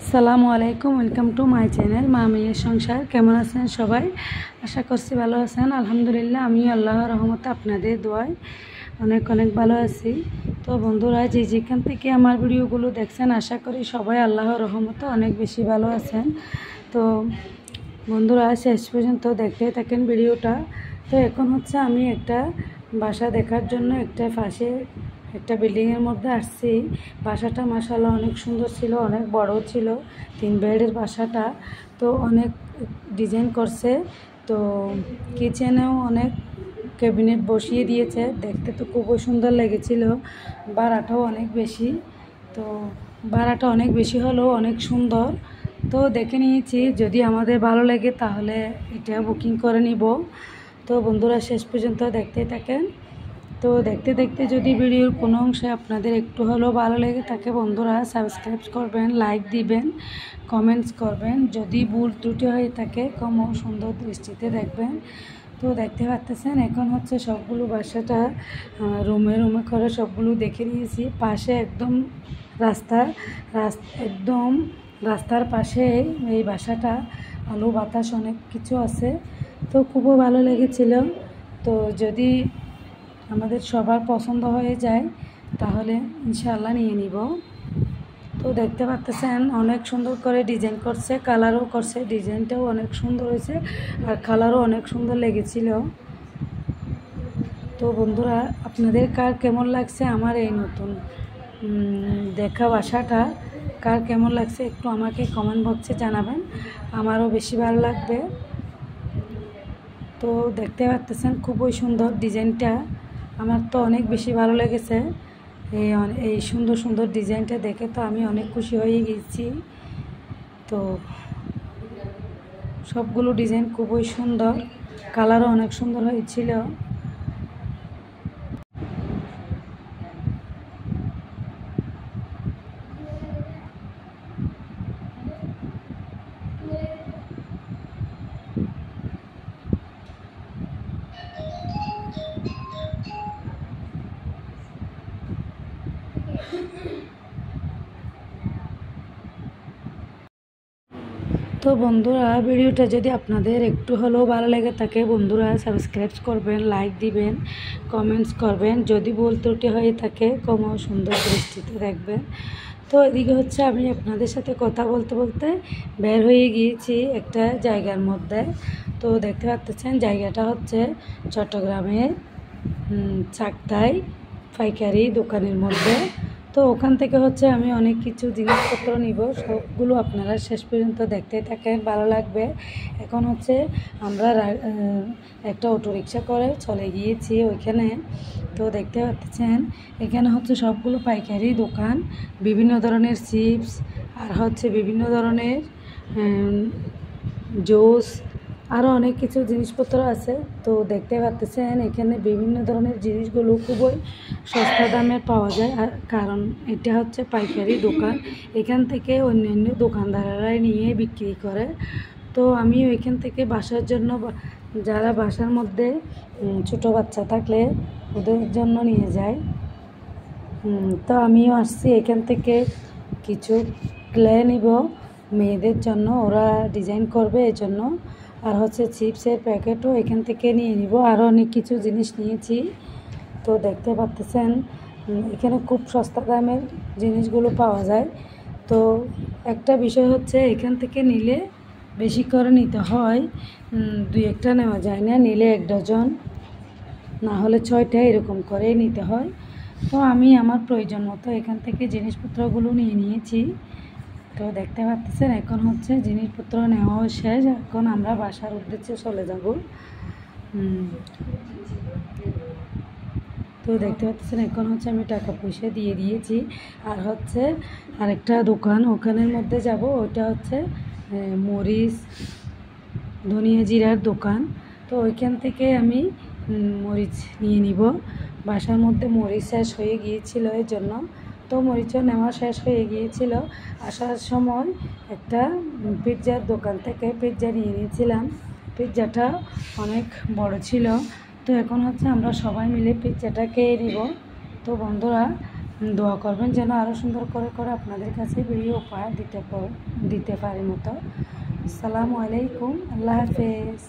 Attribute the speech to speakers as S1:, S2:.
S1: আসসালামু আলাইকুম, welcome to my channel মা মেয়ের সংসার। কেমন আছেন সবাই? আশা করছি ভালো আছেন। আলহামদুলিল্লাহ, আমি আল্লাহর রহমতে আপনাদের দোয়ায় অনেক অনেক ভালো আছি। তো বন্ধুরা, যেখান থেকে আমার ভিডিওগুলো দেখছেন, আশা করি সবাই আল্লাহর রহমতে অনেক বেশি ভালো আছেন। তো বন্ধুরা, শেষ পর্যন্ত দেখতে থাকেন ভিডিওটা। তো এখন হচ্ছে আমি একটা বাসা দেখার জন্য একটা বিল্ডিংয়ের মধ্যে আসছি। বাসাটা মাশাআল্লাহ অনেক সুন্দর ছিল, অনেক বড় ছিল, 3 বেডের বাসাটা। তো অনেক ডিজাইন করছে। তো কিচেনেও অনেক ক্যাবিনেট বসিয়ে দিয়েছে, দেখতে তো খুবই সুন্দর লেগেছিল। ভাড়াটাও অনেক বেশি, তো ভাড়াটা অনেক বেশি হলেও অনেক সুন্দর। তো দেখে নিয়েছি, যদি আমাদের ভালো লাগে তাহলে এটা বুকিং করে নিব। তো বন্ধুরা, শেষ পর্যন্ত দেখতে থাকেন। তো দেখতে দেখতে যদি ভিডিওর কোনো অংশে আপনাদের একটু হলেও ভালো লেগে থাকে, বন্ধুরা সাবস্ক্রাইব করবেন, লাইক দিবেন, কমেন্টস করবেন। যদি ভুল ত্রুটি হয়ে থাকে, কম সুন্দর দৃষ্টিতে দেখবেন। তো দেখতে পাচ্ছেন, এখন হচ্ছে সবগুলো বাসাটা রুমে রুমে করে সবগুলো দেখে নিয়েছি। পাশে একদম একদম রাস্তার পাশে এই বাসাটা, আলো বাতাস অনেক কিছু আছে। তো খুবই ভালো লেগেছিল। তো যদি আমাদের সবার পছন্দ হয়ে যায় তাহলে ইনশাআল্লাহ নিয়ে নিব। তো দেখতে পাচ্ছেন, অনেক সুন্দর করে ডিজাইন করছে, কালারও করছে, ডিজাইনটাও অনেক সুন্দর হয়েছে আর কালারও অনেক সুন্দর লেগেছিল। তো বন্ধুরা, আপনাদের কার কেমন লাগছে আমার এই নতুন দেখা বাসাটা, কার কেমন লাগছে একটু আমাকে কমেন্ট বক্সে জানাবেন, আমারও বেশি ভালো লাগবে। তো দেখতে পাচ্ছেন, খুবই সুন্দর ডিজাইনটা, আমার তো অনেক বেশি ভালো লেগেছে। এই সুন্দর সুন্দর ডিজাইনটা দেখে তো আমি অনেক খুশি হয়ে গেছি। তো সবগুলো ডিজাইন খুবই সুন্দর, কালারও অনেক সুন্দর হয়েছিল। তো বন্ধুরা, ভিডিওটা যদি আপনাদের একটু হলেও ভালো লেগে থাকে, বন্ধুরা সাবস্ক্রাইব করবেন, লাইক দিবেন, কমেন্টস করবেন। যদি ভুল ত্রুটি হয়ে থাকে, কম সুন্দর দৃষ্টিতে দেখবেন। তো এদিকে হচ্ছে আমি আপনাদের সাথে কথা বলতে বলতে বের হয়ে গিয়েছি একটা জায়গার মধ্যে। তো দেখতে পাচ্ছেন, জায়গাটা হচ্ছে চট্টগ্রামের চাকদায় পাইকারি দোকানের মধ্যে। তো ওখান থেকে হচ্ছে আমি অনেক কিছু জিনিসপত্র নিব, সবগুলো আপনারা শেষ পর্যন্ত দেখতে থাকেন, ভালো লাগবে। এখন হচ্ছে আমরা একটা অটোরিকশা করে চলে গিয়েছি ওইখানে। তো দেখতে পাচ্ছেন, এখানে হচ্ছে সবগুলো পাইকারি দোকান, বিভিন্ন ধরনের চিপস আর হচ্ছে বিভিন্ন ধরনের জুস, আরও অনেক কিছু জিনিসপত্র আছে। তো দেখতে পাচ্ছেন, এখানে বিভিন্ন ধরনের জিনিসগুলো খুবই সস্তা দামে পাওয়া যায়, আর কারণ এটা হচ্ছে পাইকারি দোকান, এখান থেকে অন্যান্য দোকানদাররাই নিয়ে বিক্রি করে। তো আমি ওইখান থেকে বাসার জন্য, যারা বাসার মধ্যে ছোট বাচ্চা থাকলে ওদের জন্য নিয়ে যায়। তো আমিও আসছি এখান থেকে কিছু ক্লে নিব মেয়েদের জন্য, ওরা ডিজাইন করবে এই জন্য। আর হচ্ছে চিপসের প্যাকেটও এখান থেকে নিয়ে নিব, আরও অনেক কিছু জিনিস নিয়েছি। তো দেখতে পাচ্ছেন, এখানে খুব সস্তা দামের জিনিসগুলো পাওয়া যায়। তো একটা বিষয় হচ্ছে, এখান থেকে নিলে বেশি করে নিতে হয়, 2-1টা নেওয়া যায় না, নিলে 1 ডজন, না হলে 6টা এরকম করেই নিতে হয়। তো আমি আমার প্রয়োজন মতো এখান থেকে জিনিসপত্রগুলো নিয়ে নিয়েছি। তো দেখতে পাচ্ছেন, এখন হচ্ছে জিনিসপত্র নেওয়াও শেষ, এখন আমরা বাসার উদ্দেশ্যে চলে যাব। তো দেখতে পাচ্ছেন, এখন হচ্ছে আমি টাকা পয়সা দিয়ে দিয়েছি, আর হচ্ছে আরেকটা দোকান ওখানের মধ্যে যাব, ওটা হচ্ছে মরিচ ধনিয়া জিরার দোকান। তো ওইখান থেকে আমি মরিচ নিয়ে নিব, বাসার মধ্যে মরিচ শেষ হয়ে গিয়েছিল এই জন্য। তো মরিচও নেওয়া শেষ হয়ে গিয়েছিল, আসার সময় একটা পিৎজার দোকান থেকে পিৎজা নিয়ে নিয়েছিলাম, পিৎজাটা অনেক বড় ছিল। তো এখন হচ্ছে আমরা সবাই মিলে পিৎজাটা খেয়ে নিব। তো বন্ধুরা, দোয়া করবেন যেন আরও সুন্দর করে করে আপনাদের কাছে ভিডিও উপহার দিতে পারি মতো। আসসালামু আলাইকুম, আল্লাহ হাফেজ।